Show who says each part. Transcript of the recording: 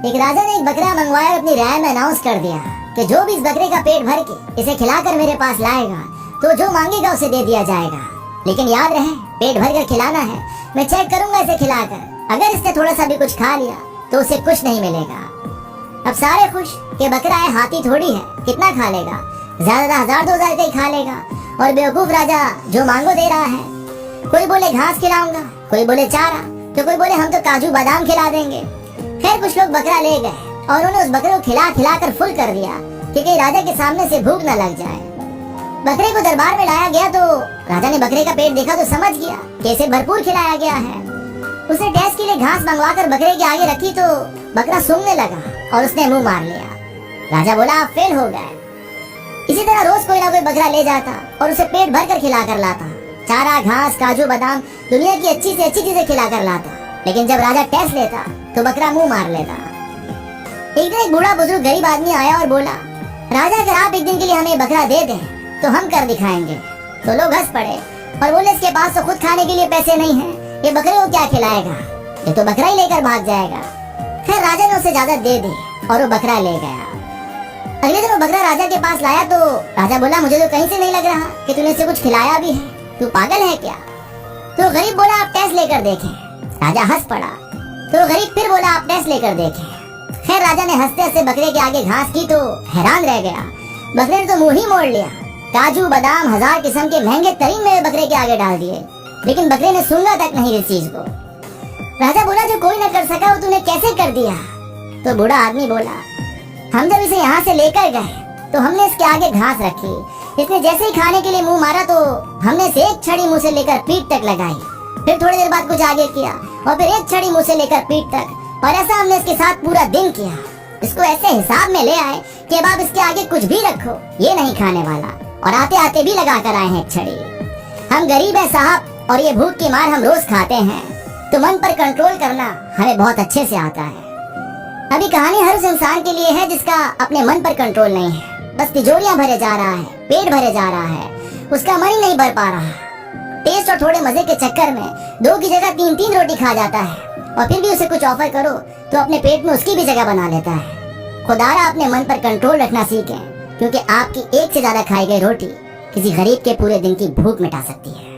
Speaker 1: एक राजा ने एक बकरा मंगवाया और अपनी राय में अनाउंस कर दिया कि जो भी इस बकरे का पेट भर के इसे खिलाकर मेरे पास लाएगा तो जो मांगेगा उसे दे दिया जाएगा, लेकिन याद रहे पेट भर कर खिलाना है। मैं चेक करूंगा इसे खिलाकर, अगर इसने थोड़ा सा भी कुछ खा लिया तो उसे कुछ नहीं मिलेगा। अब सारे खुश कि बकरा है, हाथी थोड़ी है, कितना खा लेगा, ज्यादा 1000-2000 का ही खा लेगा। और बेवकूफ राजा जो मांगो दे रहा है। कोई बोले घास खिलाऊंगा, कोई बोले चारा, तो कोई बोले हम तो काजू बादाम खिला देंगे। खैर कुछ लोग बकरा ले गए और उन्होंने उस बकरे को खिला खिला कर फुल कर दिया कि कहीं राजा के सामने से भूख न लग जाए। बकरे को दरबार में लाया गया तो राजा ने बकरे का पेट देखा तो समझ गया कि इसे भरपूर खिलाया गया है। उसने टेस्ट के लिए घास मंगवाकर बकरे के आगे रखी तो बकरा सूंघने लगा और उसने मुंह मार लिया। राजा बोला आप फेल हो गए। इसी तरह रोज कोई ना कोई बकरा ले जाता और उसे पेट भर कर खिला कर लाता, चारा, घास, काजू बादाम, दुनिया की अच्छी से अच्छी चीजें खिला कर लाता। लेकिन जब राजा टेस्ट लेता तो बकरा मुंह मार लेता। एक दिन एक बूढ़ा बुजुर्ग गरीब आदमी आया और बोला, राजा अगर आप एक दिन के लिए हमें बकरा दे दें तो हम कर दिखाएंगे। तो लोग हंस पड़े और बोले इसके पास तो खुद खाने के लिए पैसे नहीं है, ये बकरे को क्या खिलाएगा, ये तो बकरा ही लेकर भाग जाएगा। खैर राजा ने उसे इजाजत दे दी और वो बकरा ले गया। अगले दिन वो बकरा राजा के पास लाया तो राजा बोला मुझे तो कहीं से नहीं लग रहा कि तूने इसे कुछ खिलाया भी है, तू पागल है क्या। तो गरीब बोला आप टेस्ट लेकर देखें। राजा हंस पड़ा तो गरीब फिर बोला आप टेस्ट लेकर देखें। खैर राजा ने हंसते हंसते बकरे के आगे घास की तो हैरान रह गया। बकरे ने तो मुंह ही मोड़ लिया, काजू बादाम 1000 किस्म के महंगे तरीन में बकरे के आगे डाल दिए, लेकिन बकरे ने सूंघा तक नहीं इस चीज को। राजा बोला जो कोई न कर सका वो तूने कैसे कर दिया। तो बूढ़ा आदमी बोला हम जब इसे यहाँ से लेकर गए तो हमने इसके आगे घास रखी, इसने जैसे ही खाने के लिए मुंह मारा तो हमने इसे एक छड़ी मुंह से लेकर पीठ तक लगाई, फिर थोड़ी देर बाद कुछ आगे किया और फिर एक छड़ी मुंह से लेकर पीठ तक, और ऐसा हमने इसके साथ पूरा दिन किया। इसको ऐसे हिसाब में ले आए कि अब आप इसके आगे कुछ भी रखो ये नहीं खाने वाला, और आते आते भी लगा कर आए हैं एक छड़ी। हम गरीब हैं साहब और ये भूख की मार हम रोज खाते हैं, तो मन पर कंट्रोल करना हमें बहुत अच्छे से आता है। अभी कहानी हर उस इंसान के लिए है जिसका अपने मन पर कंट्रोल नहीं है, बस तिजोरियां भरे जा रहा है, पेट भरे जा रहा है, उसका मन ही नहीं भर पा रहा। टेस्ट और थोड़े मजे के चक्कर में 2 की जगह 3-3 रोटी खा जाता है, और फिर भी उसे कुछ ऑफर करो तो अपने पेट में उसकी भी जगह बना लेता है। खुदारा अपने मन पर कंट्रोल रखना सीखें, क्योंकि आपकी एक से ज्यादा खाई गई रोटी किसी गरीब के पूरे दिन की भूख मिटा सकती है।